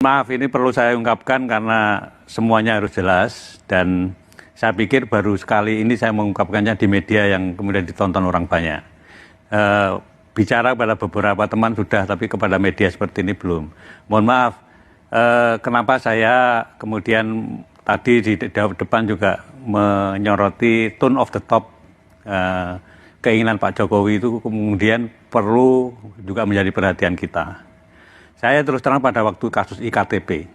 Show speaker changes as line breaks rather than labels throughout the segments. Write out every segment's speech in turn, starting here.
Maaf, ini perlu saya ungkapkan karena semuanya harus jelas dan saya pikir baru sekali ini saya mengungkapkannya di media yang kemudian ditonton orang banyak. Bicara pada beberapa teman sudah, tapi kepada media seperti ini belum. Mohon maaf, kenapa saya kemudian tadi di depan juga menyoroti tone of the top, keinginan Pak Jokowi itu kemudian perlu juga menjadi perhatian kita. Saya terus terang pada waktu kasus IKTP,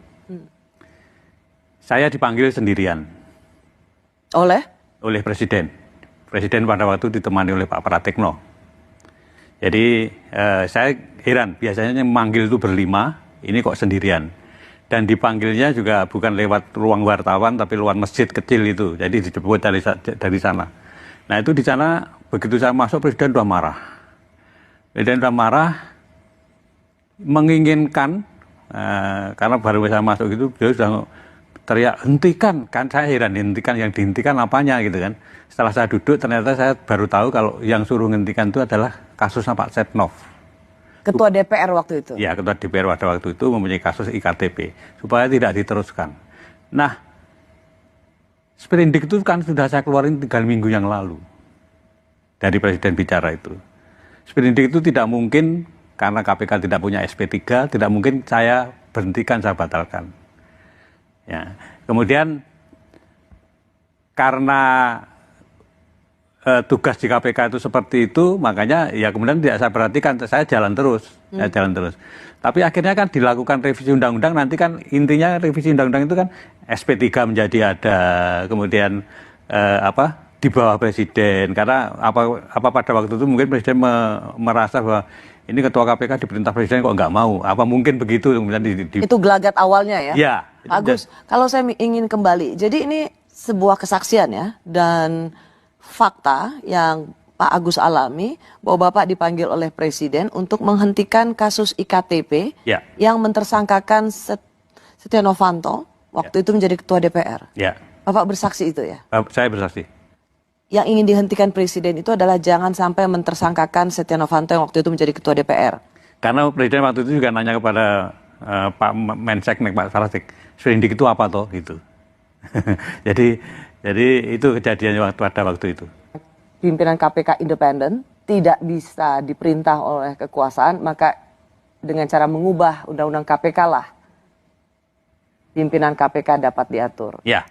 saya dipanggil sendirian. Oleh Presiden. Presiden pada waktu ditemani oleh Pak Pratikno. Jadi saya heran, biasanya memanggil itu berlima, ini kok sendirian. Dan dipanggilnya juga bukan lewat ruang wartawan, tapi lewat masjid kecil itu. Jadi dijemput dari sana. Nah itu di sana, begitu saya masuk, Presiden sudah marah. Presiden sudah marah, menginginkan, karena baru saya masuk itu, dia sudah teriak, hentikan, kan saya heran, hentikan, yang dihentikan apanya gitu kan. Setelah saya duduk, ternyata saya baru tahu kalau yang suruh hentikan itu adalah kasusnya Pak Setnov.
Ketua DPR waktu itu?
Ya, Ketua DPR pada waktu itu mempunyai kasus IKTP, supaya tidak diteruskan. Nah, sprindik itu kan sudah saya keluarin 3 minggu yang lalu, dari Presiden bicara itu. Sprindik itu tidak mungkin, karena KPK tidak punya SP3, tidak mungkin saya berhentikan, saya batalkan. Ya. Kemudian karena tugas di KPK itu seperti itu, makanya ya kemudian tidak saya perhatikan, saya jalan terus, saya jalan terus. Tapi akhirnya kan dilakukan revisi undang-undang, nanti kan intinya revisi undang-undang itu kan SP3 menjadi ada, kemudian di bawah Presiden, karena apa pada waktu itu mungkin Presiden merasa bahwa ini Ketua KPK diperintah Presiden kok nggak mau, apa mungkin begitu kemudian
Itu gelagat awalnya ya?
Ya.
Pak Agus, kalau saya ingin kembali, jadi ini sebuah kesaksian ya, dan fakta yang Pak Agus alami, bahwa Bapak dipanggil oleh Presiden untuk menghentikan kasus IKTP yang mentersangkakan Setia Novanto, waktu itu menjadi Ketua DPR.
Ya.
Bapak bersaksi itu ya?
Saya bersaksi.
Yang ingin dihentikan Presiden itu adalah jangan sampai mentersangkakan Setia Novanto yang waktu itu menjadi Ketua DPR.
Karena Presiden waktu itu juga nanya kepada Pak Menseknek, Pak Sarasik, sprindik itu apa toh gitu. jadi itu kejadiannya pada waktu itu.
Pimpinan KPK independen, tidak bisa diperintah oleh kekuasaan, maka dengan cara mengubah undang-undang KPK lah pimpinan KPK dapat diatur.
Ya.